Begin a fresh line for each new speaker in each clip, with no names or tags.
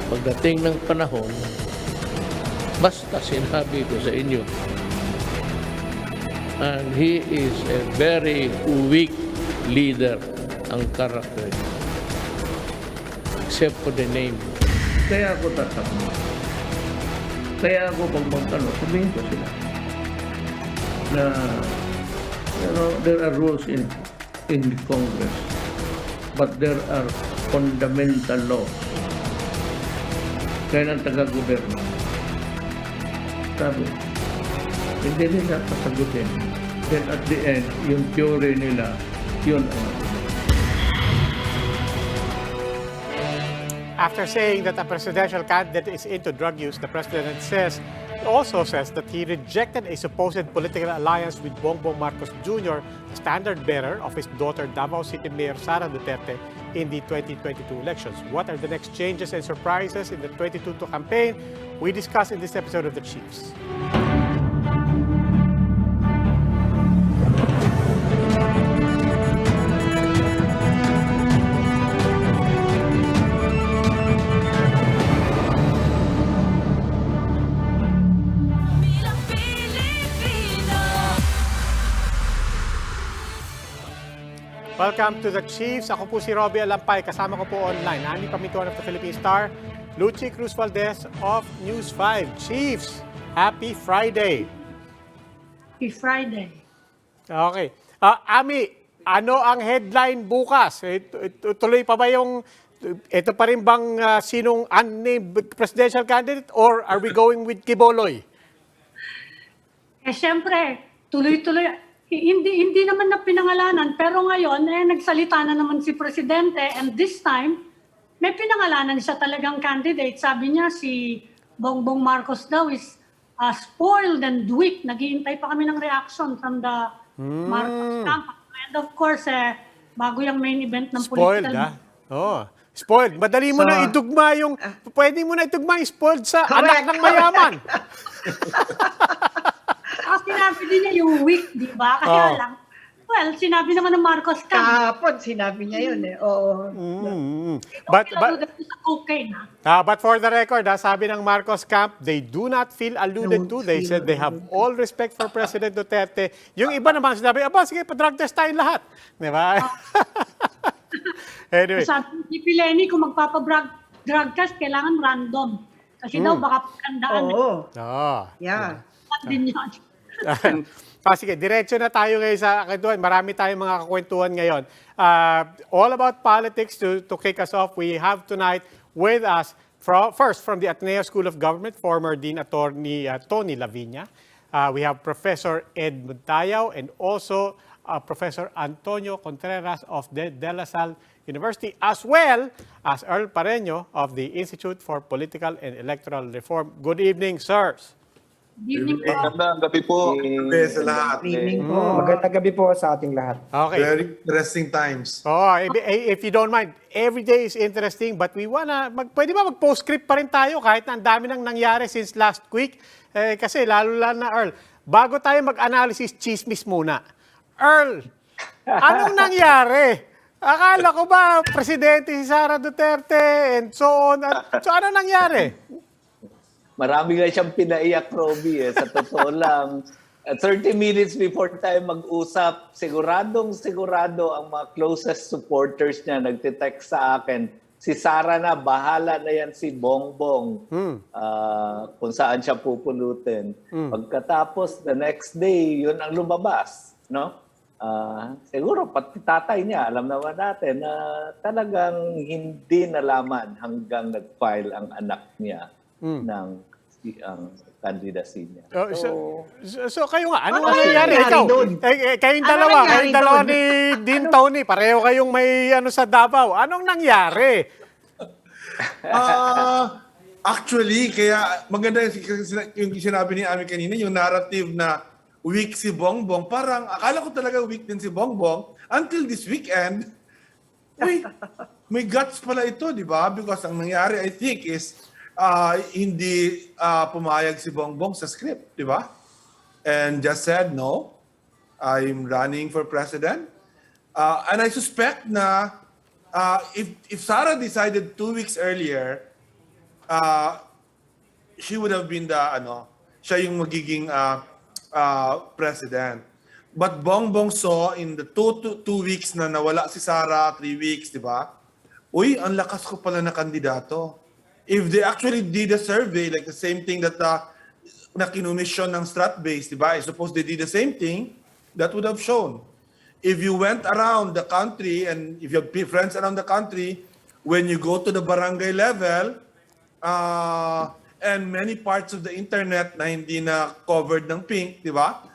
Pagdating ng panahon, basta sinabi ko sa inyo, and he is a very weak leader, ang karakter. Except for the name. Kaya ako tatakbo. Kaya ako pag magtanong, sabihin ko sila na there are rules in the Congress, but there are fundamental laws. Kaya ng taga-gobyerno, sabi, hindi nila pasagutin. Then at the end, yung theory nila, yun ang
After saying that a presidential candidate is into drug use, the president also says that he rejected a supposed political alliance with Bongbong Marcos Jr., the standard bearer of his daughter Davao City Mayor Sara Duterte in the 2022 elections. What are the next changes and surprises in the 2022 campaign? We discuss in this episode of The Chiefs. Welcome to The Chiefs. Ako po si Robbie Alampay. Kasama ko po online, Annie Pamituan of the Philippine Star, Lucy Cruz Valdez of News 5. Chiefs, happy Friday.
Happy Friday.
Okay. Ami, ano ang headline bukas? Tuloy pa ba yung, ito pa rin bang sinong unnamed presidential candidate or are we going with Kiboloy?
Siyempre, tuloy-tuloy. Hindi naman na pinangalanan, pero ngayon, nagsalita na naman si Presidente and this time, may pinangalanan siya talagang candidate. Sabi niya si Bongbong Marcos daw is spoiled and weak. Naghihintay pa kami ng reaction from the Marcos camp. And of course, bago yung main event ng
Spoiled,
political...
Oh, spoiled. Madali mo na idugma yung, pwede mo na idugma yung spoiled sa anak ng mayaman.
Sinabi din niya yung weak, di ba? Kaya lang, well, sinabi naman ng Marcos camp.
Kahapon, sinabi niya yun eh. Oo.
But for the record, sabi ng Marcos camp, they do not feel alluded to. They said they have all respect for President Duterte. Yung iba naman sinabi, sige, pa-drug test tayong lahat. Di ba? Anyway.
Sabi ni Pileni, kung magpapa-drug test, kailangan random. Kasi daw baka pagkandaan.
Yeah.
Din yun.
Sige, diretso na tayo ngayon sa kwentuhan. Marami tayong mga kakwentuhan ngayon. All about politics to kick us off. We have tonight with us, first from the Ateneo School of Government, former Dean Attorney Tony Lavinia. We have Professor Ed Montayaw and also Professor Antonio Contreras of De La Salle University, as well as Earl Pareño of the Institute for Political and Electoral Reform. Good evening, sirs.
Magandang gabi po.
Sa lahat.
Magandang gabi po sa ating lahat.
Okay.
Very interesting times.
If you don't mind, every day is interesting, but we wanna, pwede ba mag-postscript pa rin tayo kahit na ang dami nang nangyari since last week? Kasi lalo na Earl, bago tayo mag-analysis, chismis muna. Earl, anong nangyari? Akala ko ba presidente si Sara Duterte and so on. So ano nangyari?
Marami nga siyang pinaiyak, Robbie. Sa totoo lang, 30 minutes before tayo mag-usap, sigurado ang mga closest supporters niya nagtitext sa akin, si Sara na, bahala na yan si Bongbong kung saan siya pupulutin. Pagkatapos, the next day, yun ang lumabas. No? Siguro, pati tatay niya, alam naman natin na talagang hindi nalaman hanggang nag-file ang anak niya ng ang candidacy niya.
So kayo nga, ano nangyayari? Ikaw, kayong dalawa ni Dean Tony, pareho kayong may sa Davao. Anong nangyari?
Actually, kaya maganda yung sinabi ni Ami kanina, yung narrative na weak si Bongbong. Parang akala ko talaga weak din si Bongbong until this weekend. May guts pala ito, di ba? Because ang nangyari, I think, is hindi pumayag si Bongbong sa script, di ba? And just said, no, I'm running for president. And I suspect na if Sara decided 2 weeks earlier, she would have been siya yung magiging president. But Bongbong saw in the two weeks na nawala si Sara, 3 weeks, di ba? Uy, ang lakas ko pala na kandidato. If they actually did a survey, like the same thing that na kinumisyon ng Stratbase, di ba? I suppose they did the same thing, that would have shown. If you went around the country and if you have friends around the country, when you go to the barangay level, and many parts of the internet na hindi na covered ng pink, di ba?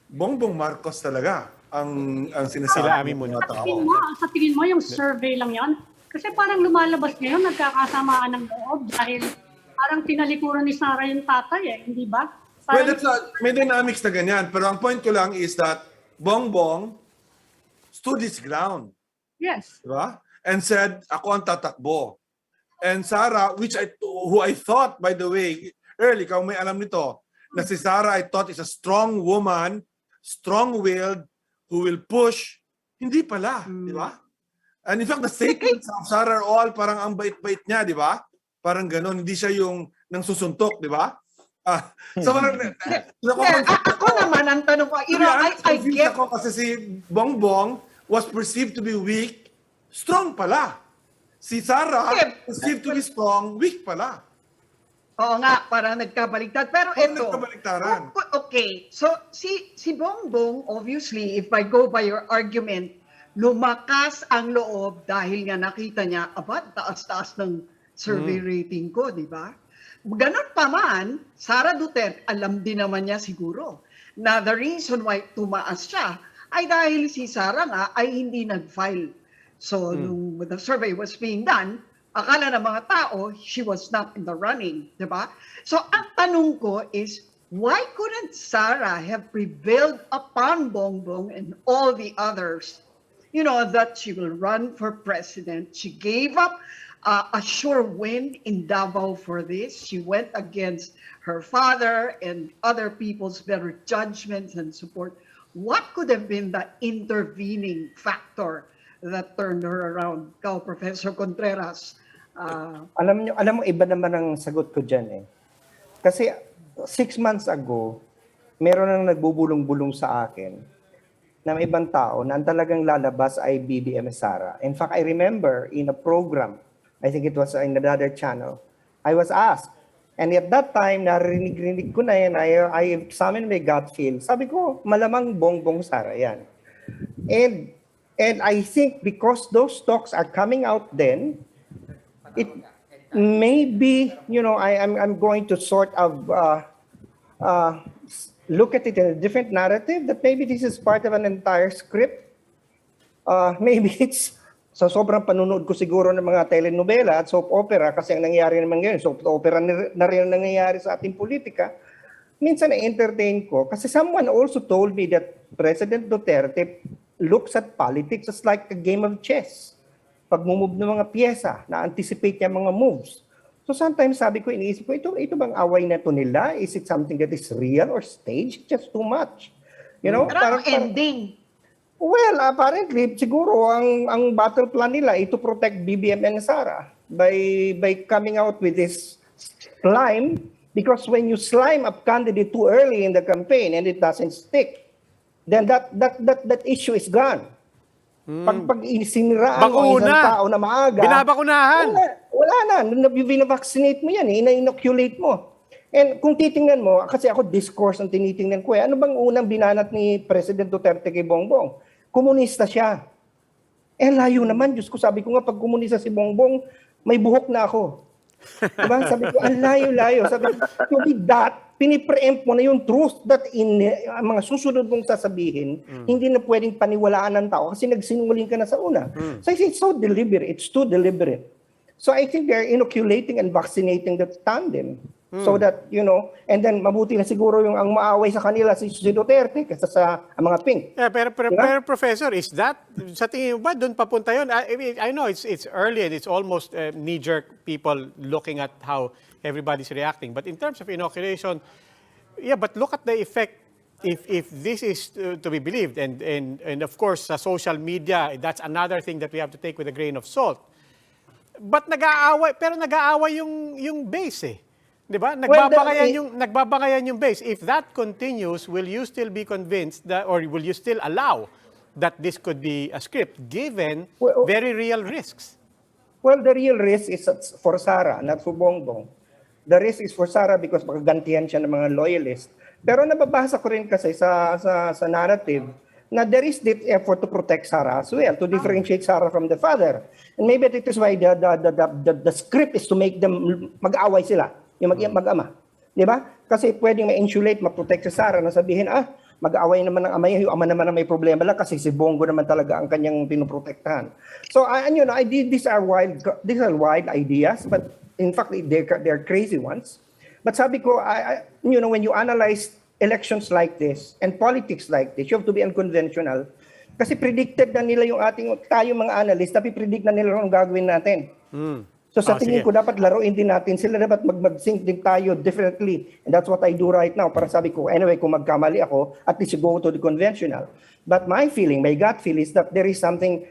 Bongbong Marcos talaga ang sinasabi.
Sila amin muna.
Sa tingin mo, yung survey lang yan? Kasi parang lumalabas ngayon, nagkakasamaan ng loob dahil parang tinalikuran ni Sara yung tatay hindi ba?
Well,
Parang,
may dynamics na ganyan. Pero ang point ko lang is that Bongbong stood his ground.
yes.
Di ba? And said, ako ang tatakbo. And Sara, who I thought, by the way, early, kung may alam nito, na si Sara, I thought is a strong woman, strong-willed, who will push. Hindi pala, di ba? And in fact, the statements of Sara are all parang ang bait-bait niya, di ba? Parang ganun, hindi siya yung nang susuntok, di ba? So,
Ako naman, ang tanong ko, I get...
ako kasi si Bongbong was perceived to be weak, strong pala. Si Sara, perceived to be strong, weak pala.
Oo nga, parang nagkabaligtad. Pero
Parang
ito,
nagkabaligtaran.
okay, so si Bongbong, obviously, if I go by your argument, lumakas ang loob dahil nga nakita niya, taas-taas ng survey rating ko, di ba? Ganon pa man, Sara Duterte, alam din naman niya siguro na the reason why tumaas siya ay dahil si Sara nga ay hindi nag-file. So, nung the survey was being done, akala ng mga tao, she was not in the running, di ba? So, ang tanong ko is, why couldn't Sara have prevailed upon Bongbong and all the others, that she will run for president? She gave up a sure win in Davao for this. She went against her father and other people's better judgments and support. What could have been the intervening factor that turned her around? Ikaw, Professor Contreras.
Alam mo, iba naman ang sagot ko dyan Kasi 6 months ago, meron nang nagbubulong-bulong sa akin na may ibang tao na ang talagang lalabas ay BBM Sara. In fact, I remember in a program, I think it was in another channel, I was asked, and at that time, narinig ko na yan, I examined my gut feel. Sabi ko, malamang Bongbong Sara yan. And I think because those talks are coming out then, it may be, I'm going to sort of look at it in a different narrative, that maybe this is part of an entire script. Maybe it's sa sobrang panunood ko siguro ng mga telenovela at soap opera, kasi ang nangyayari naman ngayon, soap opera na rin ang nangyayari sa ating politika, minsan na-entertain ko. Kasi someone also told me that President Duterte looks at politics as like a game of chess. Pag-move ng mga pyesa, na-anticipate niya mga moves. So sometimes sabi ko, iniisip ko, ito bang away na to nila? Is it something that is real or staged? Just too much.
Parang ending.
Well, apparently, siguro ang battle plan nila is to protect BBM and Sara by coming out with this slime, because when you slime a candidate too early in the campaign and it doesn't stick, then that issue is gone. Pag siniraan mo isang tao na maaga,
binabakunahan.
Wala na. Binavaccinate mo yan, ina-inoculate mo. And kung titingnan mo, kasi ako discourse ang tinitingnan ko ano bang unang binanat ni President Duterte kay Bongbong? Komunista siya. Layo naman, Diyos ko, sabi ko nga, pag komunista si Bongbong, may buhok na ako. Diba? Sabi ko, ang layo-layo. Sabi ko, with that, pinipreempt mo na yung truth that mga susunod mong sasabihin, hindi na pwedeng paniwalaan ng tao kasi nagsinungaling ka na sa una. So I think it's so deliberate. It's too deliberate. So I think they're inoculating and vaccinating that tandem. So that, and then mabuti na siguro yung ang maaway sa kanila si Duterte kaysa sa mga pink.
Yeah, pero Professor, is that, sa tingin mo ba, doon papunta yun? I know it's early and it's almost knee-jerk people looking at how everybody's reacting. But in terms of inoculation, yeah, but look at the effect if this is to be believed. And of course, sa social media, that's another thing that we have to take with a grain of salt. But nag-aaway, pero nag-aaway yung base eh. 'Di ba?
Well,
Nagbabangayan yung base. If that continues, will you still be convinced that, or will you still allow that this could be a script given
Well,
very real risks?
Well, the real risk is for Sara, not for Bongbong. The risk is for Sara because magagantihan siya ng mga loyalist. Pero nababasa ko rin kasi sa narrative na there is this effort to protect Sara as well, to differentiate Sara from the father. And maybe that is why the script is to make them mag-away sila, yung mag-ama. Di ba? Kasi pwedeng ma-insulate, ma-protect si Sara na sabihin, mag-away naman ng ama niya, yung ama naman na may problema lang kasi si Bongo naman talaga ang kanyang pinoprotektahan. So, these are wild ideas, but in fact, they're crazy ones. But sabi ko, when you analyze elections like this and politics like this, you have to be unconventional. Kasi predicted na nila tayo mga analyst, tapi predict na nila ang gagawin natin. So sa tingin ko, dapat laruin din natin sila, dapat mag-think din tayo differently. And that's what I do right now. Para sabi ko, anyway, kung magkamali ako, at least you go to the conventional. But my gut feel is that there is something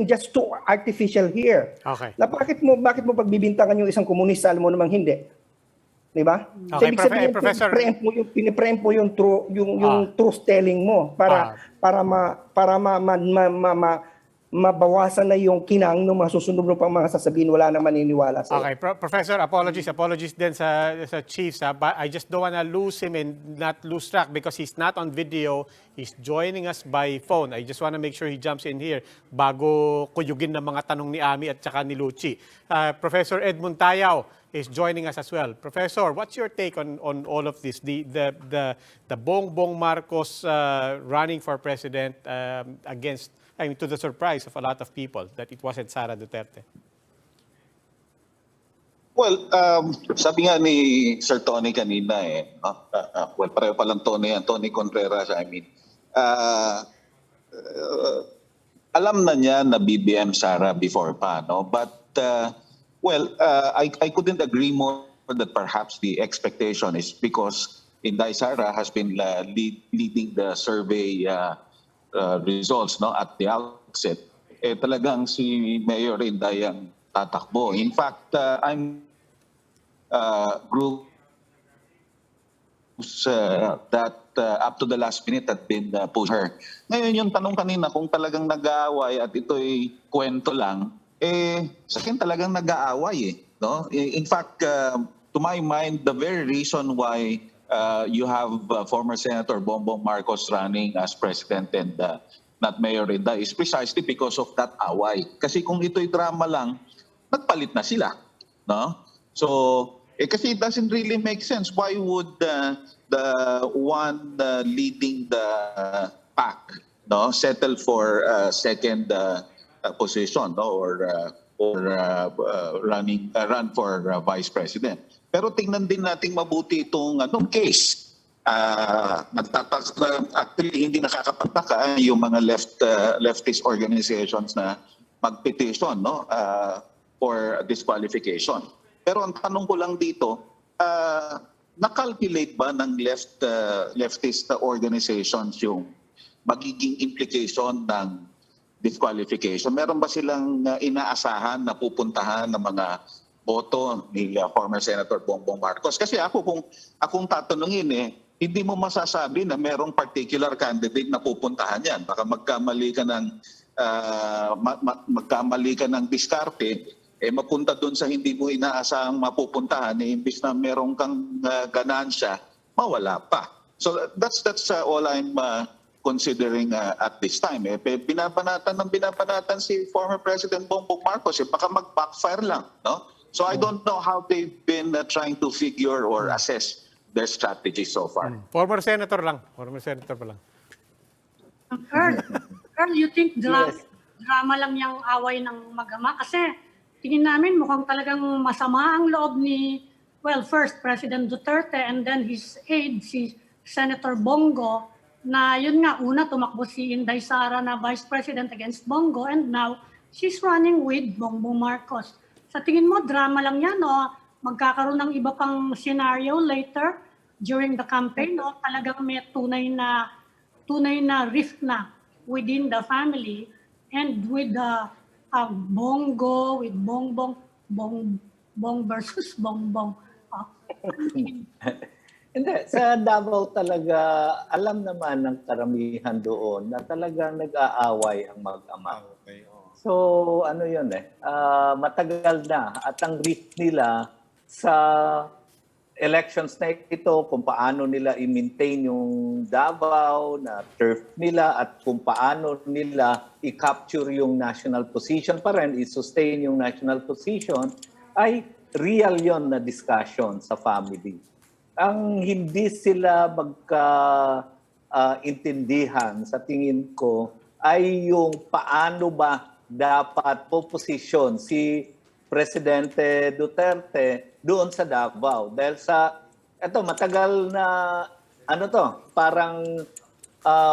just too artificial here.
Okay.
Na bakit mo pagbibintangan yung isang komunista, alam mo namang hindi. Di ba?
Okay,
ibig sabihin,
Professor.
piniprem mo yung truth telling mo para mabawasan na yung kinang ng mga susunod mo pang mga sasabihin, wala nang maniniwala sa.
Okay, Professor, apologies din sa Chiefs. But I just don't wanna lose him and not lose track because he's not on video. He's joining us by phone. I just wanna make sure he jumps in here bago kuyugin ng mga tanong ni Ami at saka ni Luchi. Professor Edmund Tayao is joining us as well. Professor, what's your take on all of this? The Bongbong Marcos running for president to the surprise of a lot of people that it wasn't Sara Duterte.
Well, sabi nga ni Sir Tony kanina pareho palang Tony yan, Tony Contreras, alam na niya na BBM Sara before pa, no? But, I couldn't agree more that perhaps the expectation is because Inday Sara has been leading the survey results, no, at the outset, talagang si Mayor Inday ang tatakbo. In fact, I'm groups that up to the last minute had been pushed her. Ngayon yung tanong kanina kung talagang nag-aaway at ito'y kwento lang, sa akin talagang nag-aaway no? In fact, to my mind, the very reason why you have former Senator Bongbong Marcos running as president and not Mayor Inday is precisely because of that away. Kasi kung ito'y drama lang, nagpalit na sila. No? So, kasi it doesn't really make sense. Why would the one leading the pack settle for second position or run for vice president? Pero tingnan din nating mabuti itong case. Actually, hindi nakakapagtaka yung mga leftist organizations na mag-petition for disqualification. Pero ang tanong ko lang dito, na-calculate ba ng leftist organizations yung magiging implication ng disqualification? Meron ba silang inaasahan na pupuntahan ng mga boto ni former Senator Bongbong Marcos? Kasi kung akong tatanungin hindi mo masasabi na merong particular candidate na pupuntahan yan. Baka magkamali ka ng diskarte, mapunta doon sa hindi mo inaasahang mapupuntahan, imbis na merong kang ganansya, mawala pa. So that's all I'm considering at this time. Binabanatan si former President Bongbong Marcos, baka mag-backfire lang. No? So I don't know how they've been trying to figure or assess their strategy so far.
Former senator pa lang.
Earl, you think drama lang yung away ng mag-ama? Kasi tingin namin mukhang talagang masama ang loob ni, first President Duterte and then his aide, si Senator Bongo, na yun nga, una tumakbo si Inday Sara na Vice President against Bongo and now she's running with Bongbong Marcos. Sa tingin mo, drama lang yan o magkakaroon ng iba pang scenario later during the campaign o talagang may tunay na rift na within the family and with the Bongo with Bongbong, Bong versus Bongbong.
Hindi, sa Davao talaga, alam naman ng karamihan doon na talagang nag-aaway ang mag-ama.
Okay, oo.
So, ano yun matagal na. At ang risk nila sa elections na ito, kung paano nila i-maintain yung Davao na turf nila at kung paano nila i-capture yung national position pa rin, i-sustain yung national position, ay real yon na discussion sa family. Ang hindi sila intindihan sa tingin ko ay yung paano ba dapat poposisyon si Presidente Duterte doon sa Davao. Dahil matagal na, parang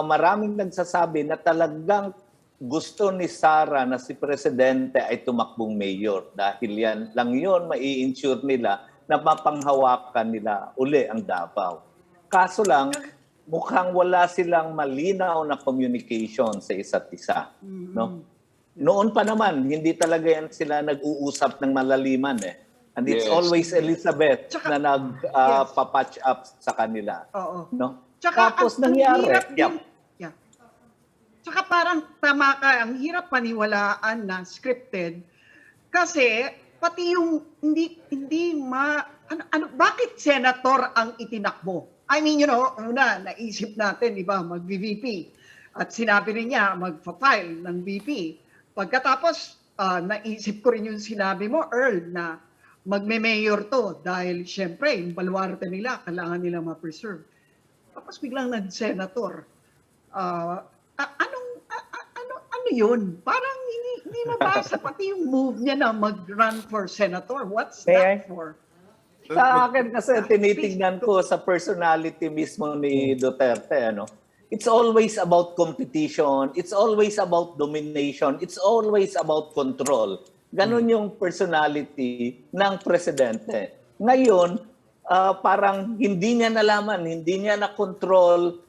maraming nagsasabi na talagang gusto ni Sara na si Presidente ay tumakbong mayor. Dahil yan lang yun, mai-ensure nila na mapanghawakan nila uli ang Davao. Kaso lang, mukhang wala silang malinaw na communication sa isa't isa. No? Noon pa naman, hindi talaga yan sila nag-uusap ng malaliman And it's
Yes.
always Elizabeth
Tsaka-
na nag-patch up sa kanila.
Oo.
No?
Tsaka
Tapos
ang
nangyari.
hirap din- Yeah. Tsaka parang tama ka, ang hirap paniwalaan na scripted kasi pati yung bakit senator ang itinakbo? I mean, una, naisip natin, di ba, mag-VP. At sinabi rin niya, mag-file ng VP. Pagkatapos, naisip ko rin yung sinabi mo, Earl, na magme-mayor to dahil syempre, yung baluarte nila, kailangan nila ma-preserve. Tapos biglang nag-senator. Ano yun? Parang hindi mabasa pati yung move niya na mag-run for senator. What's
May
that
I?
for?
Sa akin kasi tinitingnan ko sa personality mismo ni Duterte, it's always about competition, it's always about domination, it's always about control. Ganon yung personality ng presidente. Ngayon, parang hindi niya nalaman, hindi niya na-control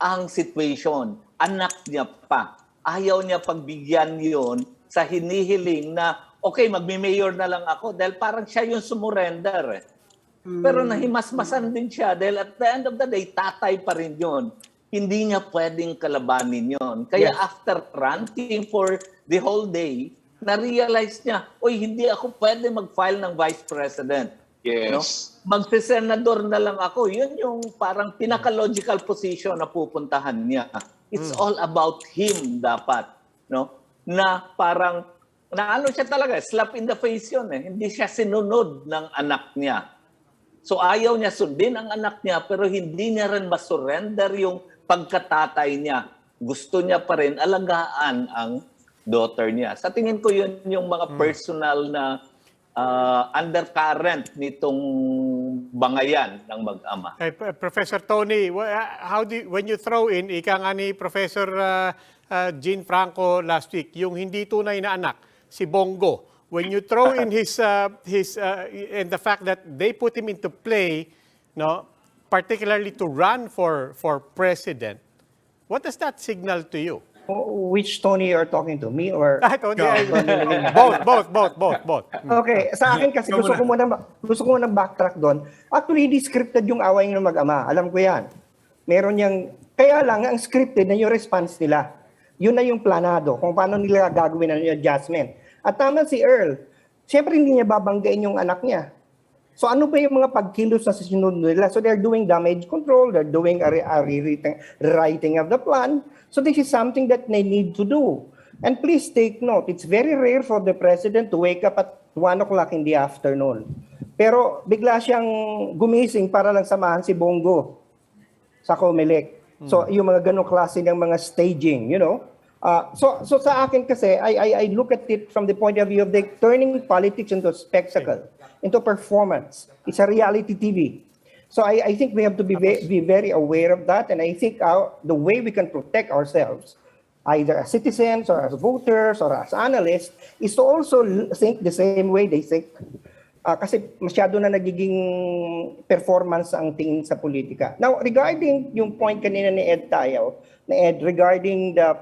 ang situation. Anak niya pa. Ayaw niya pagbigyan yon sa hinihiling na, okay, magmi-mayor na lang ako dahil parang siya yung sumurrender. Pero nahimasmasan din siya dahil at the end of the day, tatay pa rin yon. Hindi niya pwedeng kalabanin yon. Kaya after ranting for the whole day, na-realize niya, hindi ako pwede mag-file ng vice president.
Yes.
Magsisenador na lang ako. Yun yung parang pinaka-logical position na pupuntahan niya. It's all about him dapat. Na parang, siya talaga, slap in the face yun. Hindi siya sinunod ng anak niya. So ayaw niya sundin ang anak niya, pero hindi niya rin masurrender yung pagkatatay niya. Gusto niya pa rin alagaan ang daughter niya. Sa tingin ko yun yung mga personal na undercurrent nitong bangayan ng mag-ama.
Professor Tony, when you throw in, ika nga ni Professor Jean Franco last week, yung hindi tunay na anak, si Bongo, when you throw in and the fact that they put him into play, particularly to run for president, what does that signal to you?
Which Tony you're talking to? Me or?
Tony, both.
Okay, sa akin kasi gusto ko muna backtrack doon. Actually, hindi scripted yung away ng mag-ama. Alam ko yan. Meron yang, kaya lang, ang scripted na yung response nila. Yun na yung planado, kung paano nila gagawin ang adjustment. At tama si Earl, siyempre hindi niya babanggain yung anak niya. So ano ba yung mga pagkilos na sinunod nila? So they're doing damage control, they're doing a rewriting of the plan. So this is something that they need to do. And please take note, it's very rare for the president to wake up at 1 o'clock in the afternoon. Pero bigla siyang gumising para lang samahan si Bongo sa Comelec. So yung mga ganong klase ng mga staging, So sa akin kasi, I look at it from the point of view of the turning politics into a spectacle, into performance. It's a reality TV. So I think we have to be very aware of that. And I think the way we can protect ourselves, either as citizens or as voters or as analysts, is to also think the same way they think. Kasi masyado na nagiging performance ang tingin sa politika. Now, regarding yung point kanina ni Ed Tayo, regarding the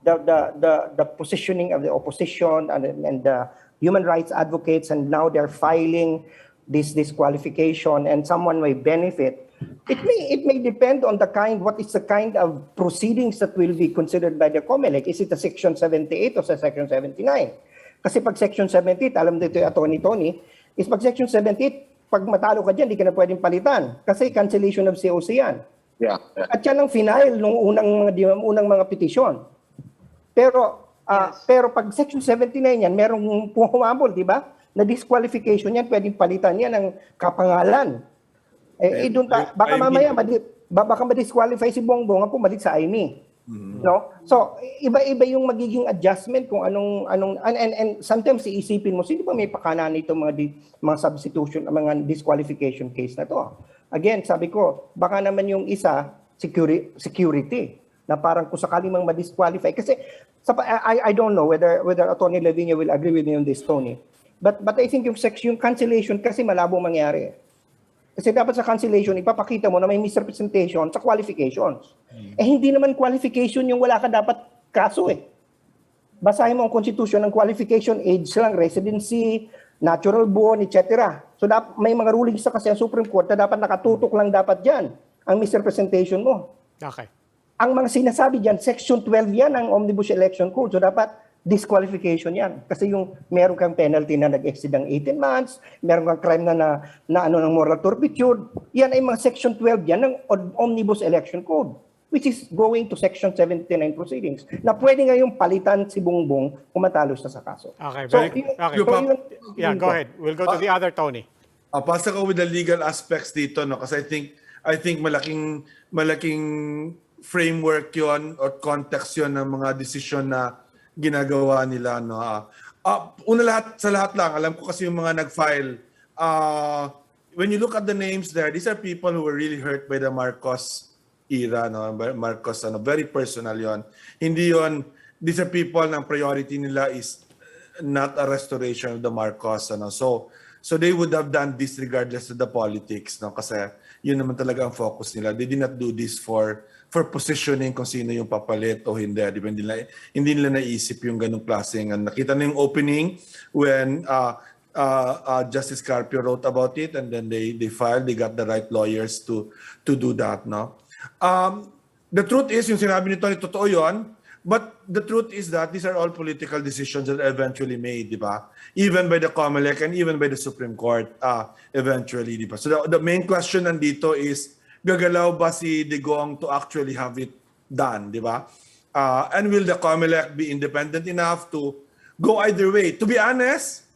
the positioning of the opposition and the human rights advocates, and now they're filing this disqualification, and someone may benefit. It may depend on what is the kind of proceedings that will be considered by the COMELEC. Is it a Section 78 or sa Section 79? Kasi pag Section 78, alam dito yung Atty. Tony, is pag Section 78, pag matalo ka dyan, di ka na pwedeng palitan. Kasi cancellation of COC yan.
Yeah.
At yan ang final nung unang mga petisyon. Pero pero pag Section 79 yan, merong humabol, di ba? Na disqualification yan, pwedeng palitan yan ng kapangalan. Baka mamaya baka ma-disqualify si Bongbong at pumalit sa IME. No? So iba-iba yung magiging adjustment kung anong and sometimes iisipin mo, sino ba may pakanan nito mga substitution, mga disqualification case na to? Again, sabi ko, baka naman yung isa security na parang kung sakaling mang ma-disqualify, kasi I don't know whether Atty. Lavinia will agree with me on this, Tony. But I think yung cancellation kasi malabong mangyari. Kasi dapat sa cancellation, ipapakita mo na may misrepresentation sa qualifications. Hindi naman qualification yung wala ka dapat kaso eh. Basahin mo ang Constitution ng qualification, age lang, residency, natural born, etc. So may mga rulings sa kasi ang Supreme Court na dapat nakatutok lang dapat dyan ang misrepresentation mo.
Okay.
Ang mga sinasabi dyan, Section 12 yan ang Omnibus Election Code. So dapat disqualification yan. Kasi yung meron kang penalty na nag-exceed ng 18 months, meron kang crime na ng moral turpitude, yan ay mga Section 12 yan ng Omnibus Election Code, which is going to Section 79 proceedings, na pwede ngayong palitan si Bongbong kung matalo siya sa kaso.
Okay.
Yeah,
Go ahead. We'll go to the other Tony.
Pasa ko with the legal aspects dito, no, kasi I think malaking framework 'yon or context 'yon ng mga desisyon na ginagawa nila, no. Sa lahat lang, alam ko kasi yung mga nag-file, when you look at the names there, these are people who were really hurt by the Marcos era, no. Marcos, very personal 'yon. Hindi 'yon, these are people na priority nila is not a restoration of the Marcos, ano. So they would have done this regardless of the politics, no, kasi yun naman talaga ang focus nila. They did not do this for positioning kung sino yung papalit o hindi. Di ba? Hindi nila naisip yung ganung klaseng. Nakita na yung opening when Justice Carpio wrote about it, and then they filed, they got the right lawyers to do that, no? The truth is, yung sinabi nito, totoo yun, but the truth is that these are all political decisions that are eventually made, di ba? Even by the COMELEC and even by the Supreme Court, eventually, di ba? So the main question nandito is, gagalaw ba si Digong to actually have it done, di ba? And will the COMELEC be independent enough to go either way? To be honest,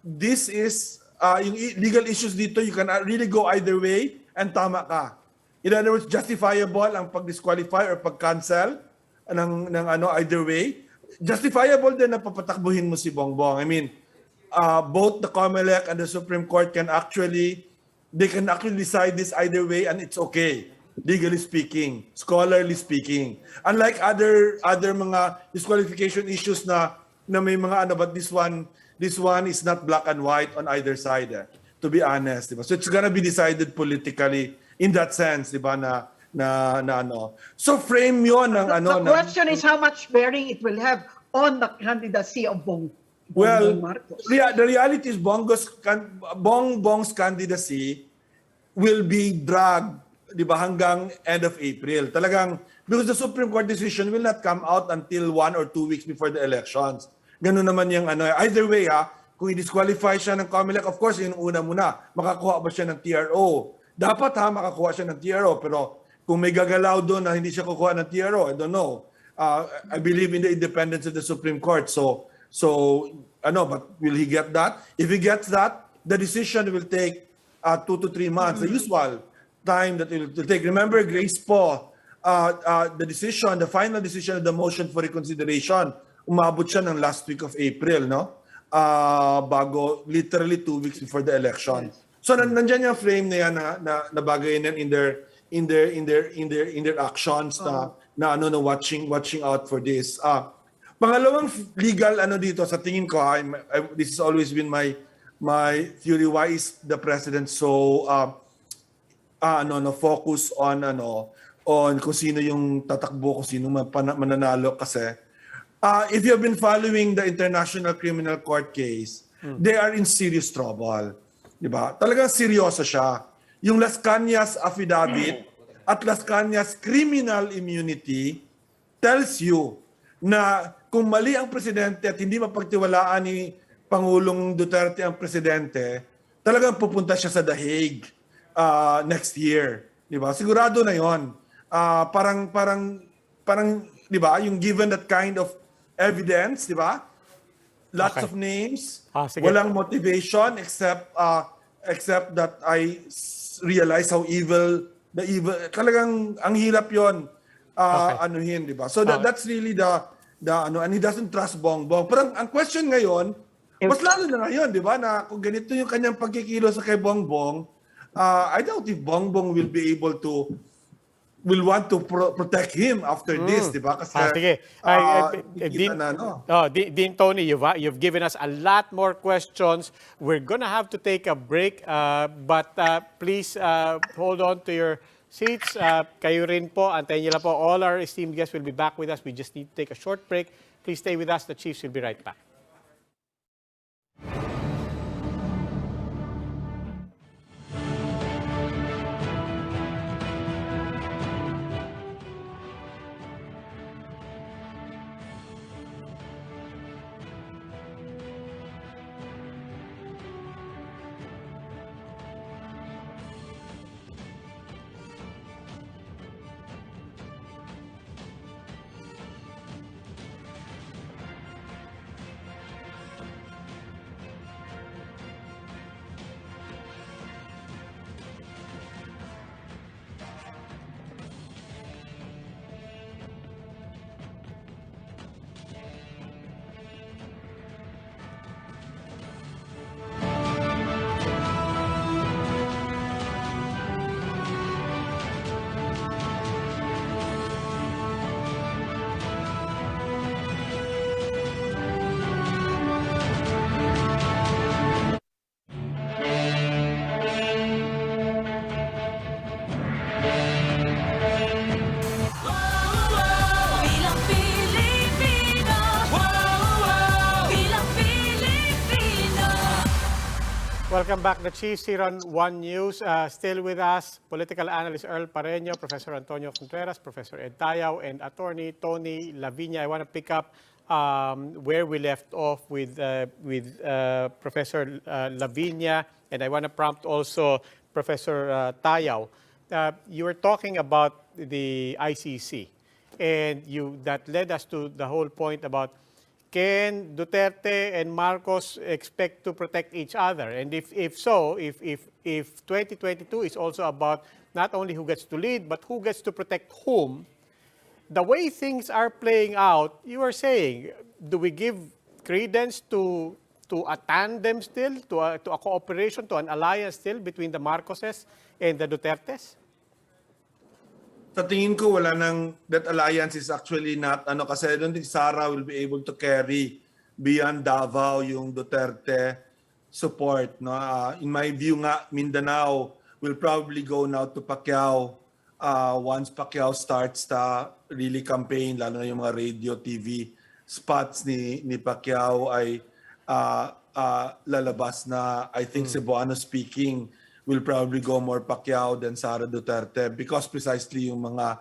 this is, yung legal issues dito, you can really go either way and tama ka. In other words, justifiable ang pag-disqualify or pag-cancel ng either way. Justifiable din na papatakbuhin mo si Bongbong. I mean, both the COMELEC and the Supreme Court can actually decide this either way, and it's okay, legally speaking, scholarly speaking. Unlike other mga disqualification issues na may mga but this one is not black and white on either side, to be honest, diba? So it's gonna be decided politically in that sense, diba, na so frame yon ng
The question is how much bearing it will have on the candidacy of Bongbong Marcos.
The reality is Bongbong's candidacy will be dragged, di ba, hanggang end of April. Talagang, because the Supreme Court decision will not come out until 1 or 2 weeks before the elections. Ganun naman yung either way, kung i-disqualify siya ng COMELEC, of course, yun una muna, makakuha ba siya ng TRO? Dapat makakuha siya ng TRO, pero kung may gagalaw doon na hindi siya kukuha ng TRO, I don't know. I believe in the independence of the Supreme Court. So but will he get that? If he gets that, the decision will take 2 to 3 months, the usual time that it will take. Remember, Grace Poe, the final decision of the motion for reconsideration, umabot siya ng last week of April, no? Bago, literally 2 weeks before the election. So nandiyan yung frame na yan na bagay na in their actions na watching out for this. Pangalawang legal dito sa tingin ko, this has always been my theory, why is the president so focus on on kung sino yung tatakbo, kung sino mananalo kasi if you have been following the International Criminal Court case, they are in serious trouble. Di ba? Talagang seryoso siya. Yung Las Cañas affidavit at Las Cañas criminal immunity tells you na kung mali ang presidente at hindi mapagtiwalaan ni Pangulong Duterte ang presidente, talagang pupunta siya sa The Hague next year. Di ba? Sigurado na yon. Parang, di ba? Yung given that kind of evidence, di ba? Lots
Okay.
of names,
Sige.
walang motivation except that I realize how evil talagang ang hirap yon
Okay.
anuhin, di ba? So that's really the and he doesn't trust Bongbong. Pero ang question ngayon, mas lalo na ngayon, di ba, na kung ganito yung kanyang pagkikilo sa kay Bongbong, I doubt if Bongbong will want to protect him after this, di ba? Kasi
Sige.
kita na, no?
Dean Tony, you've given us a lot more questions. We're gonna have to take a break, but please hold on to your seats. Kayo rin po, antayin niyo lang po. All our esteemed guests will be back with us. We just need to take a short break. Please stay with us. The Chiefs will be right back.
Bilang Pilipino, bilang Pilipino.
Welcome back, the Chiefs here on One News. Still with us, political analyst Earl Pareño, Professor Antonio Contreras, Professor Ed Tayaw, and Attorney Tony Lavinia. I want to pick up where we left off with Professor Lavinia, and I want to prompt also Professor Tayaw. You were talking about the ICC, and that led us to the whole point about can Duterte and Marcos expect to protect each other? And if so, if 2022 is also about not only who gets to lead, but who gets to protect whom, the way things are playing out, you are saying, do we give credence to a tandem still, to a cooperation, to an alliance still between the Marcoses and the Dutertes?
Sa tingin ko, wala nang, that alliance is actually not, kasi I don't think Sara will be able to carry beyond Davao yung Duterte support. No? In my view nga, Mindanao will probably go now to Pacquiao once Pacquiao starts to really campaign, lalo na yung mga radio, TV spots ni Pacquiao ay lalabas na, I think Cebuano speaking, will probably go more Pacquiao than Sara Duterte because precisely yung mga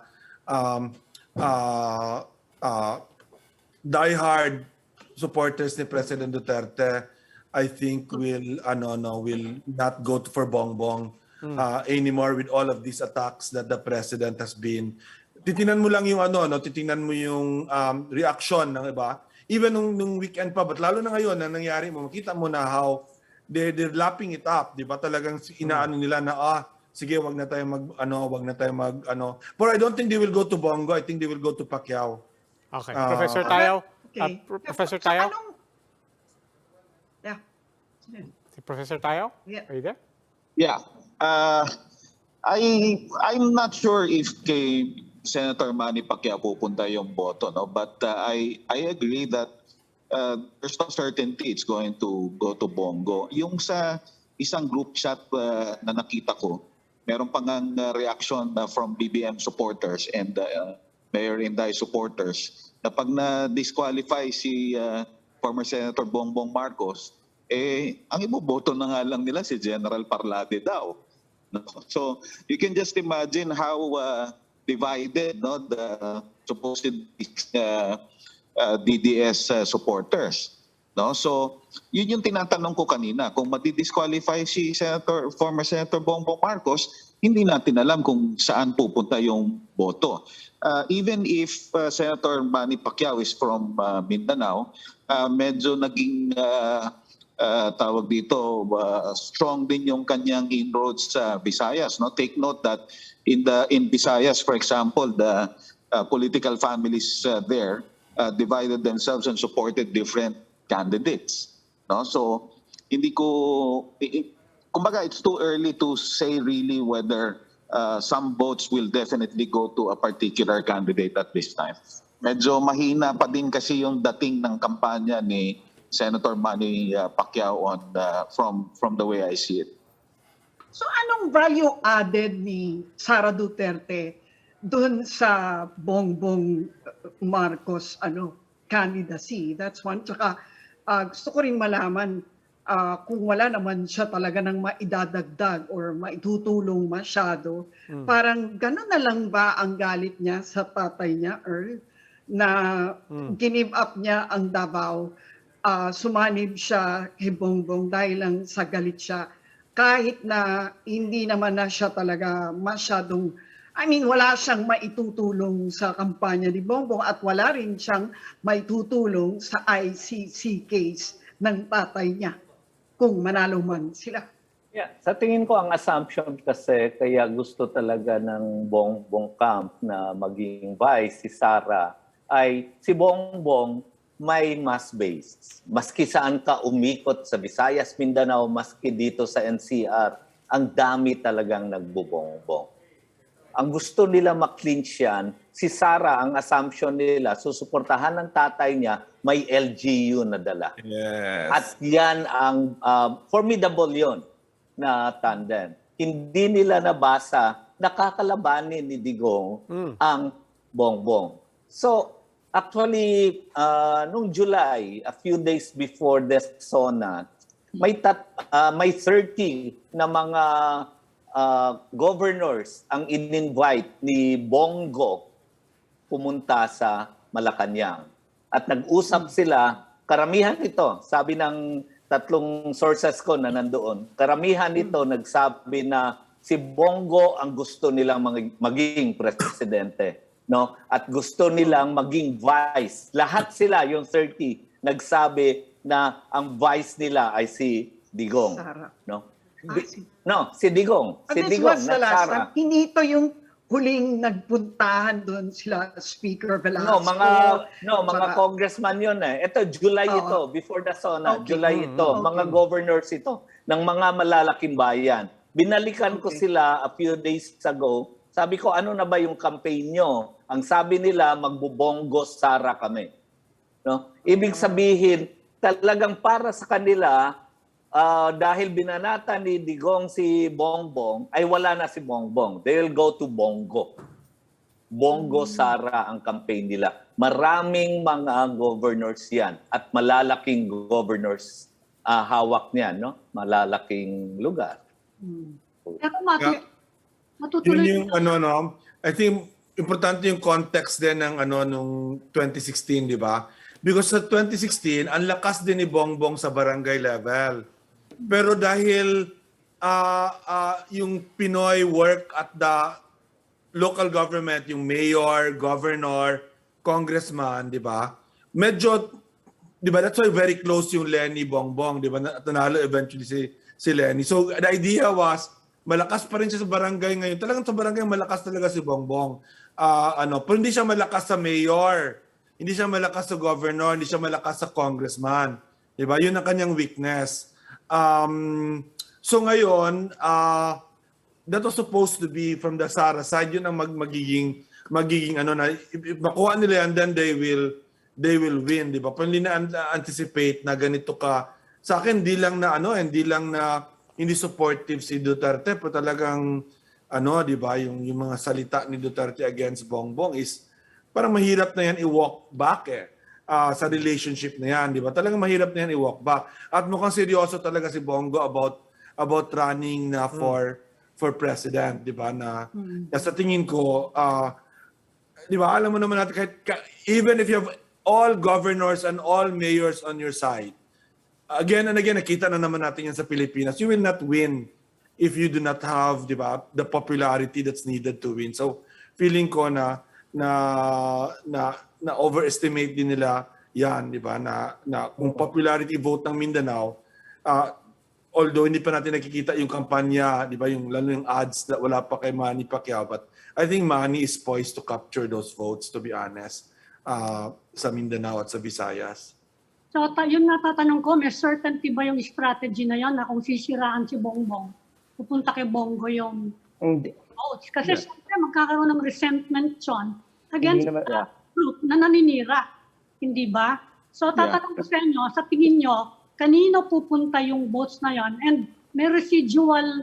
diehard supporters ni President Duterte, I think will not go for Bongbong anymore with all of these attacks that the president has been. Titingnan mo lang yung titingnan mo yung reaction ng iba. Even nung weekend pa, but lalo na ngayon na nangyari mo, makita mo na how they're lapping it up, di ba? Talagang inaano nila na sige, wag na tayo mag But I don't think they will go to Bongo. I think they will go to Pacquiao.
Okay. Professor Tayaw?
Okay.
Professor
Sa
Tayaw?
Yeah.
Professor Tayaw?
Yeah.
Are you there?
Yeah. I'm not sure if kay Senator Manny Pacquiao pupunta yung boto, no? But I agree that there's no certainty it's going to go to Bongo. Yung sa isang group chat na nakita ko, meron pang reaction from BBM supporters and Mayor Inday supporters na pag na-disqualify si former Senator Bongbong Marcos, ang iboboto na nga lang nila si General Parlade daw. No? So you can just imagine how divided the supposed DDS supporters. No? So yun yung tinatanong ko kanina, kung madi-disqualify si former Senator Bongbong Marcos, hindi natin alam kung saan pupunta yung boto. Even if Senator Manny Pacquiao is from Mindanao, medyo naging tawag dito, strong din yung kanyang inroads sa Visayas. No? Take note that in Visayas, for example, the political families there divided themselves and supported different candidates. No? So, kumbaga, it's too early to say really whether some votes will definitely go to a particular candidate at this time. Medyo mahina pa din kasi yung dating ng kampanya ni Senator Manny Pacquiao from the way I see it.
So anong value added ni Sara Duterte doon sa Bongbong Marcos candidacy? That's one. Tsaka gusto ko rin malaman kung wala naman siya talaga ng maidadagdag or maitutulong masyado, parang gano'n na lang ba ang galit niya sa tatay niya, Earl, na give up niya ang Davao, sumanib siya kay Bongbong dahil lang sa galit siya, kahit na hindi naman na siya talaga masyadong, wala siyang maitutulong sa kampanya ni Bongbong at wala rin siyang maitutulong sa ICC case ng tatay niya kung manalo man sila.
Yeah, sa tingin ko ang assumption kasi kaya gusto talaga ng Bongbong camp na maging vice si Sara ay si Bongbong may mass base. Maski saan ka umikot sa Visayas, Mindanao, maski dito sa NCR, ang dami talagang nagbubongbong. Ang gusto nila maklinch yan, si Sara, ang assumption nila, susuportahan ng tatay niya, may LGU na dala.
Yes.
At yan ang formidable yon na tandem. Hindi nila nabasa, nakakalabanin ni Digong ang Bongbong. So, actually, nung July, a few days before the SONA, may 30 na mga governors ang in-invite ni Bongo pumunta sa Malacanang. At nag-usap sila, karamihan ito, sabi ng tatlong sources ko na nandoon, karamihan ito nagsabi na si Bongo ang gusto nilang maging presidente. No? At gusto nilang maging vice. Lahat sila, yung 30, nagsabi na ang vice nila ay si Digong.
Sara.
No? Si Digong. Si
This
Digong
was
na
the last
Sara.
time. Hindi ito yung huling nagpuntahan doon sila Speaker Velasco.
Mga congressman yun eh. Ito, July ito, before the SONA.
Okay.
July ito, mga governors ito, ng mga malalaking bayan. Binalikan ko sila a few days ago. Sabi ko, ano na ba yung campaign nyo? Ang sabi nila, magbubonggo Sara kami. No? Ibig sabihin, talagang para sa kanila, dahil binanata ni Digong si Bongbong, ay wala na si Bongbong. They will go to Bongo. Bongo Sara ang campaign nila. Maraming mga governors yan at malalaking governors hawak niyan, no? Malalaking lugar.
Pero
Yun
matutuloy
yung I think importante yung context din ng nung 2016, di ba? Because sa 2016, ang lakas din ni Bongbong sa barangay level. Pero dahil yung Pinoy work at the local government, yung mayor, governor, congressman, di ba? Medyo, di ba, that's why very close yung Lenny Bongbong, di ba? Nanalo eventually si Lenny. So the idea was, malakas pa rin siya sa barangay ngayon. Talagang sa barangay, malakas talaga si Bongbong. Pero hindi siya malakas sa mayor. Hindi siya malakas sa governor. Hindi siya malakas sa congressman. Diba? Yun ang kanyang weakness. So ngayon, that was supposed to be from the Sara side. Yun ang magiging na if makuha nila yan, then they will win. Diba? Pero hindi na anticipate na ganito ka. Sa akin, hindi lang na hindi supportive si Duterte, pero talagang di ba, yung mga salita ni Duterte against Bongbong is parang mahirap na yan i-walk back sa relationship na yan, di ba? Talagang mahirap na yan i-walk back. At mukhang seryoso talaga si Bongo about running na for president, di ba? Na sa tingin ko, di ba, alam mo naman natin, even if you have all governors and all mayors on your side, again and again, nakita na naman natin yan sa Pilipinas, you will not win if you do not have, di ba, the popularity that's needed to win. So, feeling ko na overestimate din nila yan, di ba, na kung popularity vote ng Mindanao, although hindi pa natin nakikita yung kampanya, di ba, lalo yung ads na wala pa kay Manny Pacquiao, but I think Manny is poised to capture those votes, to be honest, sa Mindanao at sa Visayas.
So, yun natatanong ko, may certainty ba yung strategy na yan na kung sisiraan si Bongbong, pupunta kay Bongo yung
Hindi.
votes? Kasi syempre magkakaroon ng resentment yun against
Hindi naman,
the group na naninira. Hindi ba? So, tatanong ko sa inyo, sa tingin nyo, kanino pupunta yung votes na yon and may residual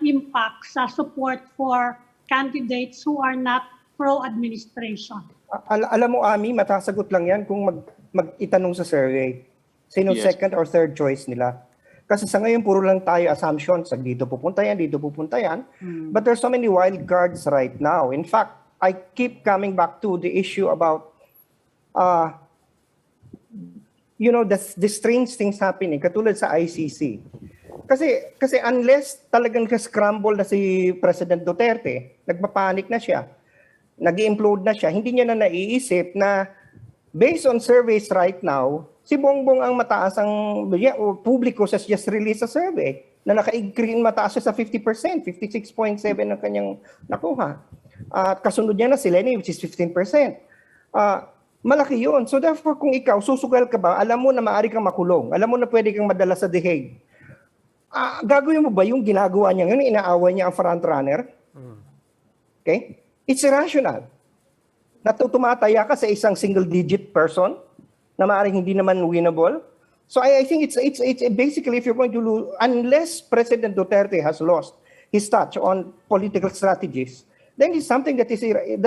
impact sa support for candidates who are not pro-administration?
Alam mo, Ami, matasagot lang yan kung mag-itanong sa survey. Sino second or third choice nila. Kasi sa ngayon, puro lang tayo assumptions. Dito pupunta yan, dito pupunta yan. But there's so many wild cards right now. In fact, I keep coming back to the issue about the strange things happening, katulad sa ICC. Kasi unless talagang scramble na si President Duterte, nagpapanik na siya, nag-implode na siya, hindi niya na naiisip na based on surveys right now, si Bongbong ang mataas ang publiko sa just released a survey na naka-green mataas siya sa 50%, 56.7 ang kanyang nakuha. At kasunod niya na si Leni, which is 15%. Malaki yun. So therefore, kung ikaw, susugal ka ba, alam mo na maaari kang makulong, alam mo na pwede kang madala sa The Hague, gagawin mo ba yung ginagawa niya ngayon, inaaway niya ang frontrunner? Okay? It's irrational. Tumataya ka sa isang single-digit person na maaaring hindi naman winnable. So I think it's basically, if you're going to lose, unless President Duterte has lost his touch on political strategies, then it's something that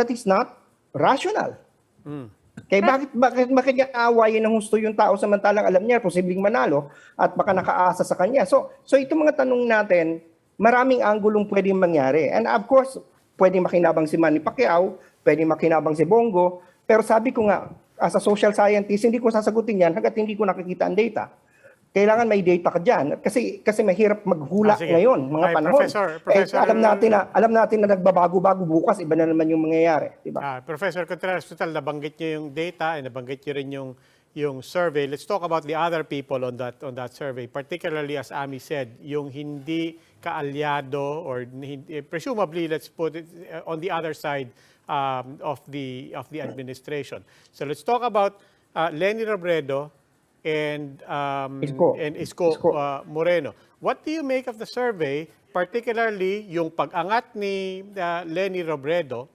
is not rational. Kaya bakit niya aawayin ng husto yung tao samantalang alam niya posibleng manalo at baka nakaasa sa kanya. So itong mga tanong natin, maraming anggulong pwedeng mangyari. And of course, pwedeng makinabang si Manny Pacquiao, pwedeng makinabang si Bongo, pero sabi ko nga, as a social scientist, hindi ko sasagutin yan hanggat hindi ko nakikita ang data. Kailangan may data ka dyan. Kasi mahirap maghula ngayon, mga panahon.
Professor,
alam natin na nagbabago-bago bukas, iba na naman yung mangyayari. Diba?
Professor Contreras, total, nabanggit niyo yung data and nabanggit niyo rin yung survey. Let's talk about the other people on that survey. Particularly, as Ami said, yung hindi kaalyado or presumably, let's put it on the other side of the administration. So let's talk about Leni Robredo and Isko Moreno. What do you make of the survey, particularly yung pag-angat ni Leni Robredo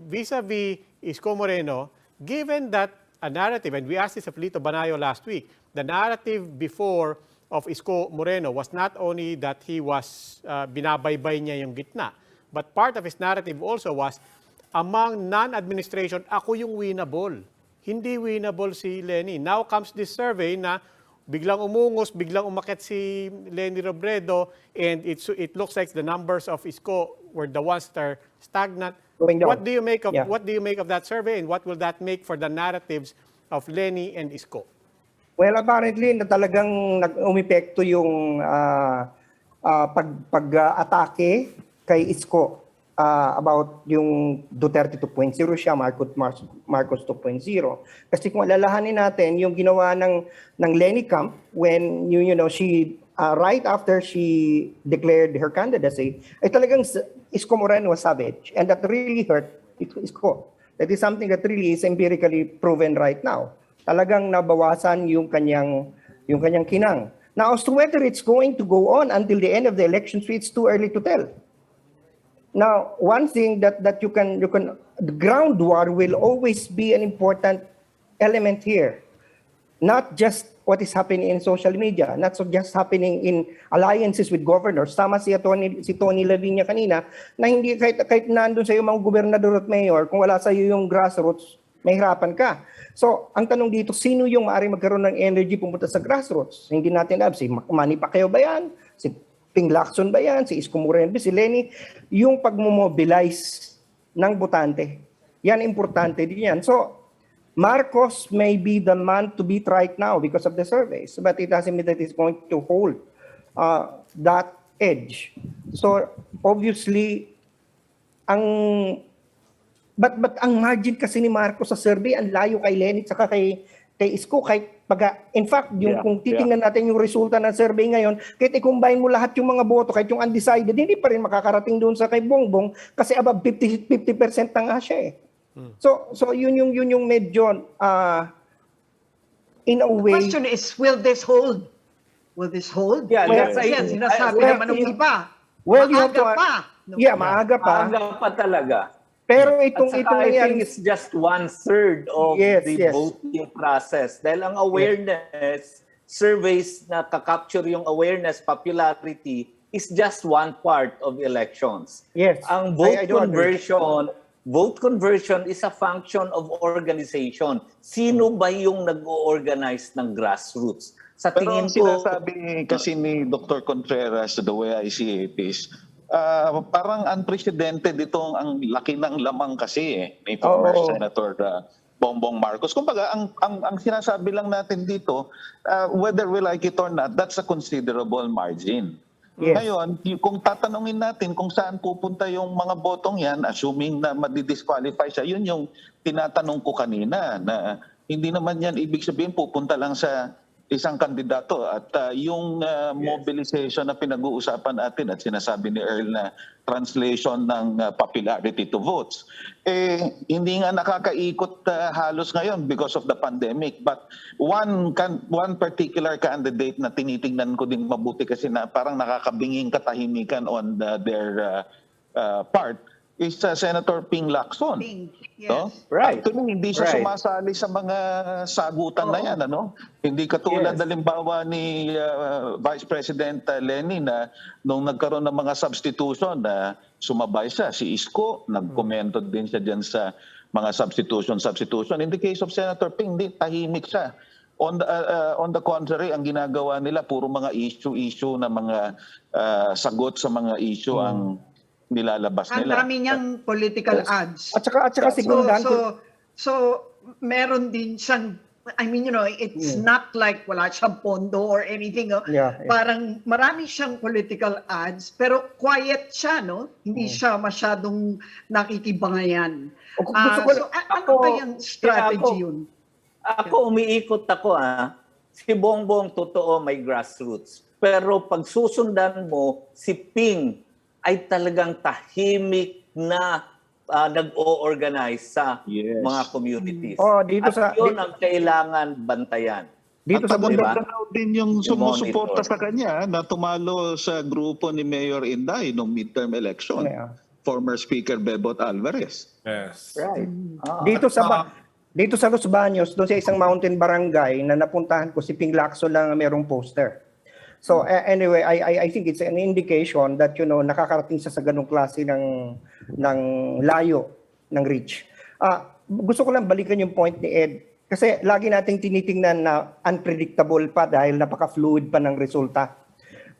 vis-a-vis Isko Moreno, given that a narrative, and we asked this of Lito Banayo last week, the narrative before of Isko Moreno was not only that he was binabaybay niya yung gitna, but part of his narrative also was, among non-administration, ako yung winnable. Hindi winnable si Leni. Now comes this survey na biglang umungos, biglang umakyat si Leni Robredo, and it looks like the numbers of Isko were the ones that are stagnant. What do you make of that survey, and what will that make for the narratives of Leni and Isko?
Well, apparently na talagang umepekto yung pag-atake kay Isko. About yung Duterte 2.0 siya, Marcos 2.0. Kasi kung alalahanin natin, yung ginawa ng Leni Camp when she right after she declared her candidacy, ay talagang Isko Moreno was savage, and that really hurt Isko. That is something that really is empirically proven right now. Talagang nabawasan yung kanyang kinang. Now, as to whether it's going to go on until the end of the election, it's too early to tell. Now, one thing that you can, the ground war will always be an important element here. Not just what is happening in social media, not so just happening in alliances with governors. Tama si Tony Lavinia kanina, na hindi kahit nandun sa iyo mga gobernador at mayor, kung wala sa iyo yung grassroots, mahirapan ka. So, ang tanong dito, sino yung maaaring magkaroon ng energy pumunta sa grassroots? Hindi natin alam, si Manny Pacquiao ba yan? Si Ping Lacson ba yan? Si Isko Moreno, si Lenny? Yung pagmomobilize ng botante, yan importante din yan. So, Marcos may be the man to beat right now because of the surveys, but it doesn't mean that he's going to hold that edge. So obviously, but ang margin kasi ni Marcos sa survey, ang layo kay Lenny at kay Isko. In fact, kung titingnan natin yung resulta ng survey ngayon, kahit i-combine mo lahat yung mga boto, kahit yung undecided, hindi pa rin makakarating doon sa kay Bongbong kasi above 50% na nga siya eh. So yun yung medyo in a way.
Question is, will this hold? Will this hold?
Yeah,
Well,
that's
yan, sinasabi
well,
naman ng iba.
well, you have
Maaga
to-
pa.
Maaga pa.
Maaga pa talaga.
Pero
At
itong
saka I
nangyari,
think it's just 1/3 of
Yes,
the
yes.
voting process. Dahil ang awareness, surveys na kakapture yung awareness, popularity, is just one part of elections.
Yes,
Ang
I do agree.
vote conversion is a function of organization. Sino ba yung nag-o-organize ng grassroots? Sa
Pero
tingin
ang
ko,
sinasabi kasi ni Dr. Contreras, the way I see it is, parang unprecedented itong ang laki ng lamang kasi ni former
Oo.
Senator Bongbong Marcos. Kumbaga, ang sinasabi lang natin dito, whether we like it or not, that's a considerable margin.
Yes.
Ngayon, kung tatanungin natin kung saan pupunta yung mga botong yan, assuming na madidisqualify siya, yun yung tinatanong ko kanina, na hindi naman yan ibig sabihin pupunta lang sa isang kandidato at yung mobilization na pinag-uusapan natin at sinasabi ni Earl na translation ng popularity to votes, hindi nga nakakaikot halos ngayon because of the pandemic. But one particular candidate na tinitingnan ko din mabuti kasi na parang nakakabinging katahimikan on their part is Senator Ping Lacson.
Ping, yes.
No?
Right.
Actually, hindi siya
Right.
sumasali sa mga sagutan na yan. Ano? Hindi katulad
Yes.
halimbawa ni Vice President Lenny na nung nagkaroon ng mga substitution na sumabay siya. Si Isko, nagkomento din siya dyan sa mga substitution. In the case of Senator Ping, hindi, tahimik siya. On the contrary, ang ginagawa nila, puro mga issue na mga sagot sa mga issue ang nilalabas
Ang
nila.
dami niyang political ads.
At saka segundan,
So, meron din siyang, I mean, it's not like wala siyang pondo or anything.
Yeah.
Parang marami siyang political ads, pero quiet siya, no? Hindi siya masyadong nakikibangayan.
O, gusto ko-
So, ano kayang strategy yun?
Ako, umiikot ako Si Bongbong, totoo, may grassroots. Pero pag susundan mo, si Ping ay talagang tahimik na nag-o-organize sa
Yes.
mga communities.
dito
At yun ang kailangan bantayan.
dito
At
sa
Diba?
maganda daw din yung sumusuporta
monitor.
sa kanya na tumalo sa grupo ni Mayor Inday nung midterm election.
Yeah.
Former Speaker Bebot Alvarez.
Yes.
Right.
Dito sa Los Baños, doon sa isang mountain barangay na napuntahan ko, si Ping Lacson lang ang merong poster. So anyway, I think it's an indication that nakakarating siya sa ganung klase ng layo ng reach. Gusto ko lang balikan yung point ni Ed kasi lagi nating tinitingnan na unpredictable pa dahil napaka-fluid pa ng resulta.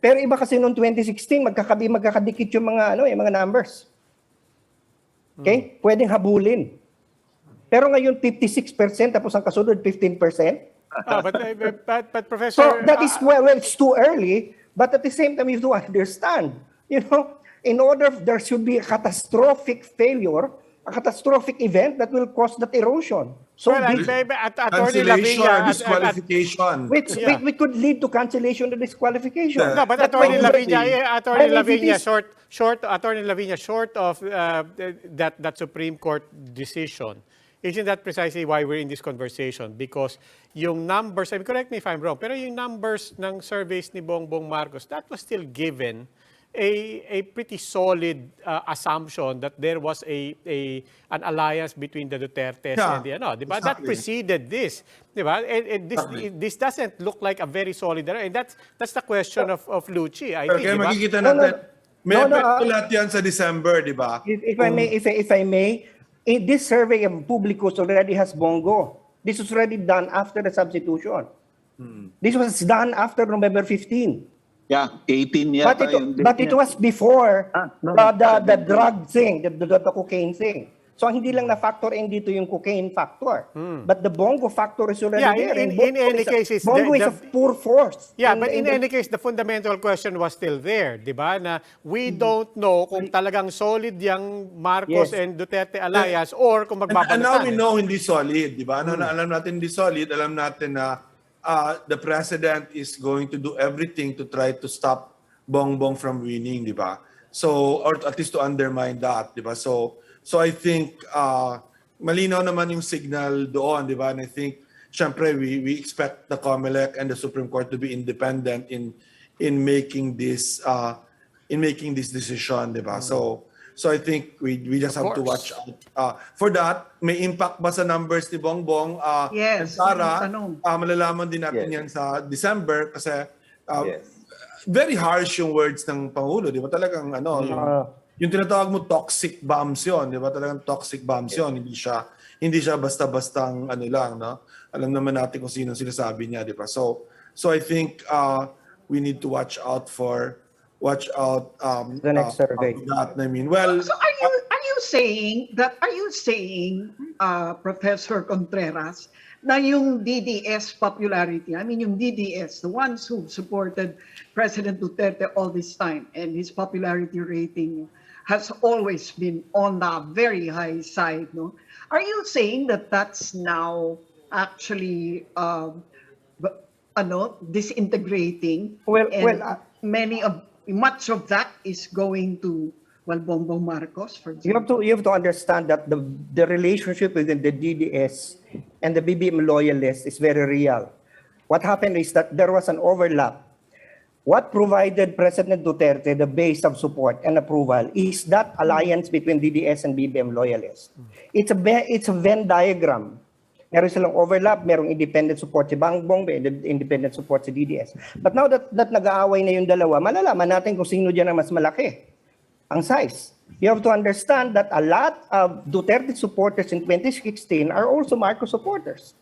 Pero iba kasi noong 2016 magkakadikit yung mga mga numbers. Okay? Pwedeng habulin. Pero ngayon 56% tapos ang kasunod 15%.
But Professor,
So that is it's too early, but at the same time you have to understand, in order there should be a catastrophic failure, a catastrophic event that will cause that erosion. So
well,
big,
Attorney
Cancellation,
Lavinia,
disqualification.
which could lead to cancellation or disqualification.
Yeah.
no, but
But
Attorney
when-
Lavinia,
when it
Attorney Lavinia, short of that Supreme Court decision, isn't that precisely why we're in this conversation? Because yung numbers, correct me if I'm wrong, pero yung numbers ng surveys ni Bongbong Marcos, that was still given a pretty solid assumption that there was an alliance between the Dutertes
Yeah,
and the di ba? That
exactly.
preceded this, di ba? And this doesn't look like a very solid, and that's the question of Lucci, I think,
Kaya
di ba?
makikita
No, no,
natin, may
no, no,
epekto lahat yan sa December, di ba?
If I may, this survey of Publicus already has Bongo. This was already done after the substitution. This was done after November 15.
Yeah, 18 yata yung date
But it
niya.
was before
no.
the drug thing, the cocaine thing. So hindi lang na-factor in dito yung cocaine factor. But the Bongo factor is already
Yeah,
there.
in
And Bongo
any
is a-
case, it's
Bongo is
the-
a poor force.
Yeah, but in any case, the fundamental question was still there, di ba? Na we don't know kung talagang solid yung Marcos
Yes.
and Duterte alliance or kung
And now
magbabalatan.
we know hindi solid, di ba? Alam natin hindi solid, alam natin na the president is going to do everything to try to stop Bongbong from winning, di ba? So, or at least to undermine that, di ba? So I think malinaw naman yung signal doon, di ba? And I think, syempre, we expect the COMELEC and the Supreme Court to be independent in making this decision, di ba? So I think we just have to watch out. For that, may impact ba sa numbers ni Bongbong?
Yes,
And Sara,
yung tanong.
malalaman din natin
Yes.
yan sa December kasi
Yes.
very harsh yung words ng Pangulo, di ba? Talagang yung tinatawag mo toxic bombs yun, di ba? Talagang toxic bombs yun. Hindi siya basta-bastang lang, no? Alam naman natin kung sino sinasabi niya, di ba? So I think we need to watch out
The next survey.
that. I mean, well,
So are you saying, Professor Contreras, na yung DDS popularity, I mean yung DDS, the ones who supported President Duterte all this time, and his popularity rating has always been on the very high side, no? Are you saying that that's now actually disintegrating?
Well,
And much of that is going to Bongbong Marcos, for example.
You have to understand that the relationship within the DDS and the BBM loyalists is very real. What happened is that there was an overlap. What provided President Duterte the base of support and approval is that alliance between DDS and BBM loyalists. It's a Venn diagram. Meron silang overlap, merong independent support si Bongbong, may independent support si DDS. But now that nag-aaway na yung dalawa, malalaman natin kung sino dyan ang mas malaki. Ang size. You have to understand that a lot of Duterte supporters in 2016 are also Marcos supporters.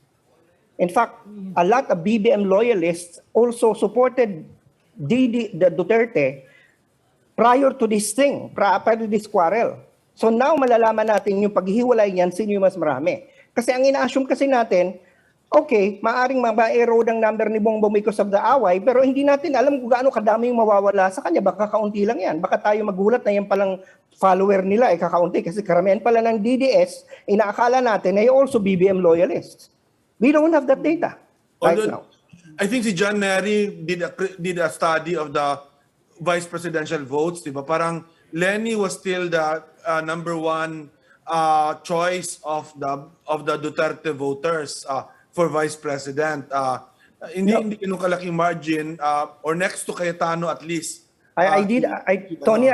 In fact, a lot of BBM loyalists also supported the Duterte prior to this thing, prior to this quarrel. So now malalaman natin yung paghihiwalay niyan, sino yung mas marami. Kasi ang ina-assume kasi natin, okay, maaring ma-erode ang number ni Bongbong because of the away, pero hindi natin alam kung gaano kadami yung mawawala sa kanya. Baka kaunti lang yan. Baka tayo magulat na yan palang follower nila ay kakaunti. Kasi karamihan pala ng DDS, inaakala natin ay also BBM loyalists. We don't have that data right
although,
now.
I think si John Nery did a study of the vice presidential votes, di ba? Parang Lenny was still the number one choice of the Duterte voters for vice president. Hindi ganun kalaking margin or next to Cayetano at least.
Tony,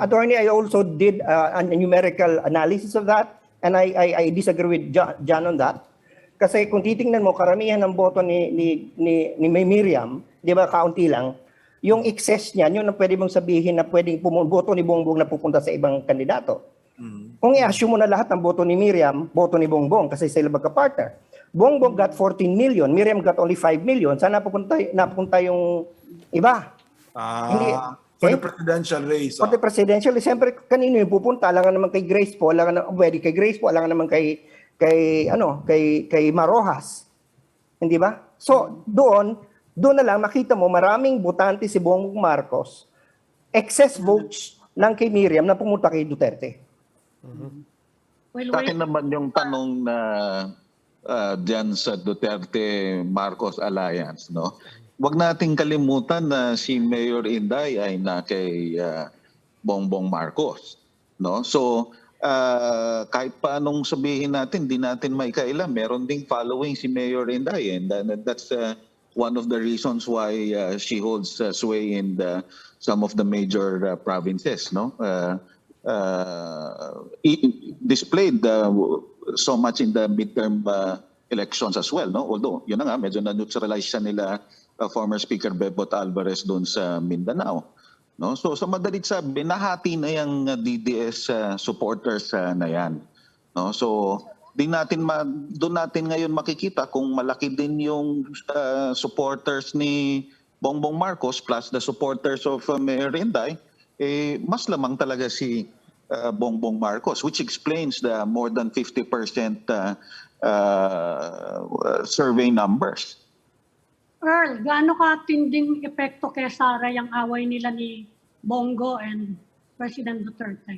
Attorney, I also did a numerical analysis of that, and I disagree with John on that. Kasi kung titingnan mo, karamihan ng boto ni Miriam, di ba, kaunti lang, yung excess niya, yun ang pwede mong sabihin na pwedeng boto ni Bongbong na pupunta sa ibang kandidato. Kung i-assume mo na lahat ng boto ni Miriam, boto ni Bongbong, kasi sila magka-partner. Bongbong got 14 million, Miriam got only 5 million. Saan napupunta yung iba?
For the presidential race.
For the presidential, siyempre kanino yung pupunta? Alangan naman kay Grace po, alangan naman kay Marojas. Hindi ba? So, doon na lang makita mo maraming botante si Bongbong Marcos, excess votes lang kay Miriam na pumunta kay Duterte.
Sa akin naman yung tanong na dyan sa Duterte-Marcos Alliance, no? Huwag nating kalimutan na si Mayor Inday ay na kay Bongbong Marcos, no? So, kahit paanong sabihin natin, di natin maikaila, meron ding following si Mayor Inday, and that's one of the reasons why she holds sway in some of the major provinces, no? Displayed so much in the midterm elections as well, no? Although, yun na nga, medyo na-neutralize siya nila former Speaker Bebot Alvarez doon sa Mindanao. No? So sa madalit sabi, nahati na yung DDS supporters na yan. No? So doon natin ngayon makikita kung malaki din yung supporters ni Bongbong Marcos plus the supporters of Mayor Inday, mas lamang talaga si Bongbong Marcos, which explains the more than 50% survey numbers.
Earl, gaano katinding epekto kay Sara yung away nila ni Bongo and President Duterte?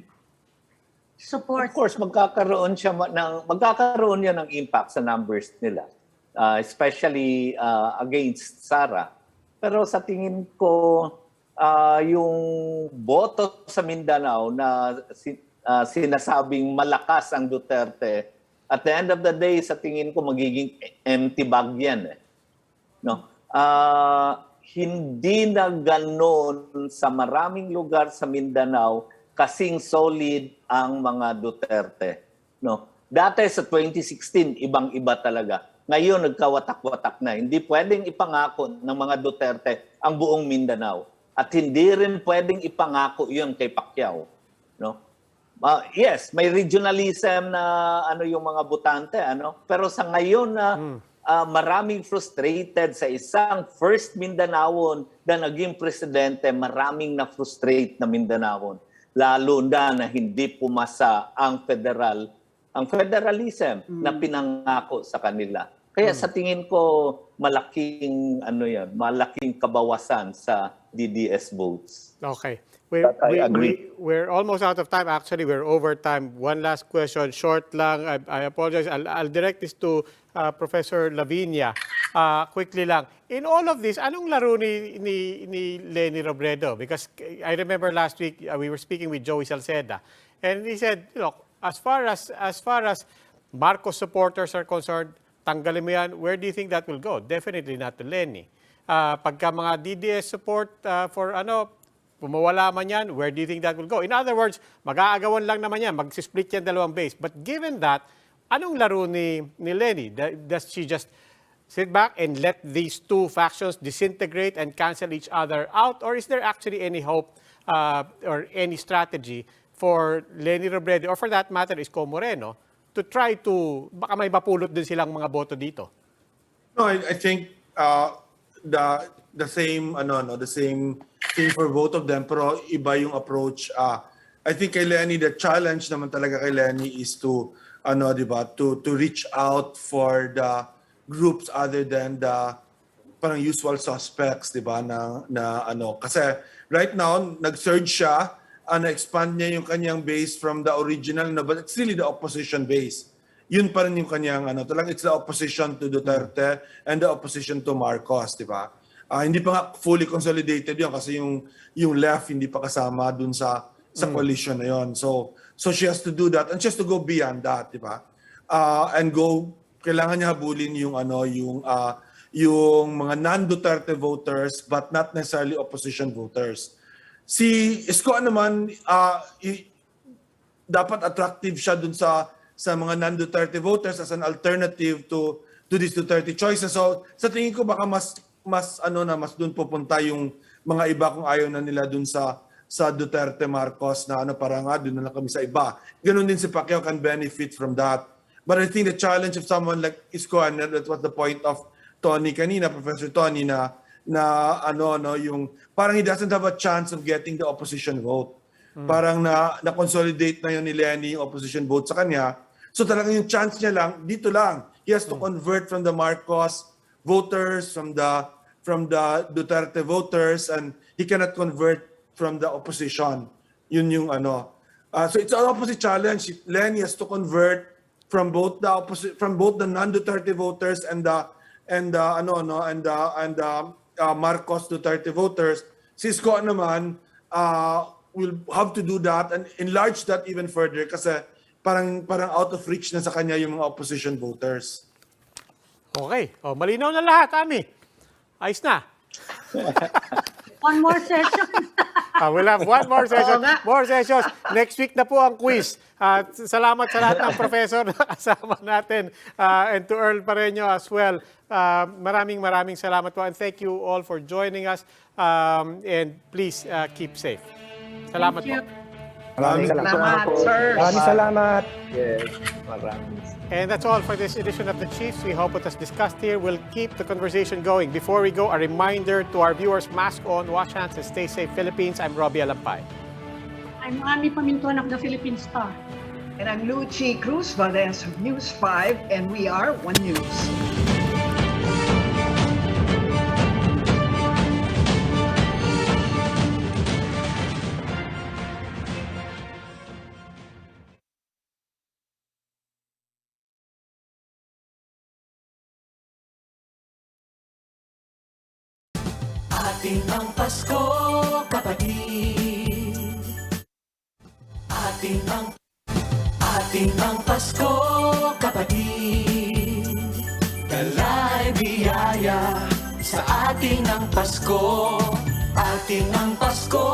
Support.
Of course, magkakaroon yan ng impact sa numbers nila, especially against Sara. Pero sa tingin ko, yung boto sa Mindanao na sinasabing malakas ang Duterte, at the end of the day, sa tingin ko magiging empty bag yan. No? Hindi na gano'n sa maraming lugar sa Mindanao kasing solid ang mga Duterte. No? Dati sa 2016, ibang-iba talaga. Ngayon, nagkawatak-watak na. Hindi pwedeng ipangako ng mga Duterte ang buong Mindanao. At hindi rin pwedeng ipangako yun kay Pacquiao. No? Yes, may regionalism na yung mga botante. Pero sa ngayon na maraming frustrated sa isang first Mindanaon na naging presidente, maraming na-frustrate na Mindanaon. Lalo na hindi pumasa ang federalism na pinangako sa kanila. Kaya sa tingin ko, malaking kabawasan sa DDS votes.
Okay.
I agree.
We're almost out of time. Actually, we're over time. One last question, short lang. I apologize. I'll direct this to Professor Lavinia. Quickly lang. In all of this, anong laro ni Leni Robredo? Because I remember last week we were speaking with Joey Salceda, and he said, look, as far as Marcos supporters are concerned, tanggalin mo yan. Where do you think that will go? Definitely not to Leni. Pagka mga DDS support for pumawala man yan, where do you think that will go? In other words, mag-aagawan lang naman yan, mag-split yan dalawang base. But given that, anong laro ni Leni? Does she just sit back and let these two factions disintegrate and cancel each other out? Or is there actually any hope or any strategy for Leni Robredo, or for that matter, Isko Moreno, to try to, baka may mapulot din silang mga boto dito?
No, I think the same thing for both of them, pero iba yung approach. I think kay Leni, the challenge naman talaga kay Leni is to reach out for the groups other than the parang usual suspects, 'di ba, kasi right now nag-surge siya, na-expand niya yung kanyang base from the original, but it's really the opposition base. Yun pa rin yung kanyang talagang it's the opposition to Duterte and the opposition to Marcos, 'di ba? Hindi pa nga fully consolidated yun kasi yung left hindi pa kasama dun sa coalition na yun. So she has to do that and she has to go beyond that, di ba? And kailangan niya habulin yung mga non-Duterte voters but not necessarily opposition voters. Si Isko naman, dapat attractive siya dun sa mga non-Duterte voters as an alternative to these Duterte choices. So sa tingin ko baka mas doon pupunta yung mga iba kung ayaw na nila doon sa Duterte Marcos na parang doon na lang kami sa iba. Ganun din si Pacquiao can benefit from that. But I think the challenge of someone like Isko, and that was the point of Tony kanina, Professor Tony, yung parang he doesn't have a chance of getting the opposition vote. Parang na-consolidate na yun ni Leni yung opposition vote sa kanya. So talagang yung chance niya lang, dito lang. He has to convert from the Marcos voters, from the Duterte voters, and he cannot convert from the opposition. Yun yung so it's an opposite challenge. Leni has to convert from both the non-Duterte voters and the Marcos Duterte voters. Si Isko naman will have to do that and enlarge that even further kasi parang out of reach na sa kanya yung mga opposition voters.
Okay. Malinaw na lahat, Ami. ayos na.
One more session.
We'll have one more session.
Oo nga.
More sessions. Next week na po ang quiz. Salamat sa lahat ng professor na kasama natin. And to Earl Pareño as well. Maraming salamat po. And thank you all for joining us. And please keep safe. Salamat po.
Thank you.
Maraming
Salamat, sir.
Maraming salamat.
Yes, maraming.
And that's all for this edition of The Chiefs. We hope what was discussed here will keep the conversation going. Before we go, a reminder to our viewers, mask on, wash hands, and stay safe, Philippines. I'm Robbie Alampay.
I'm Ami Pamintuan of the Philippine Star.
And I'm Lucy Cruz Valdez of News 5, and we are One News.
Ating ang Pasko, kapatid. Ating ang Pasko, kapatid. Dala'y biyaya sa ating ang Pasko. Ating ang Pasko,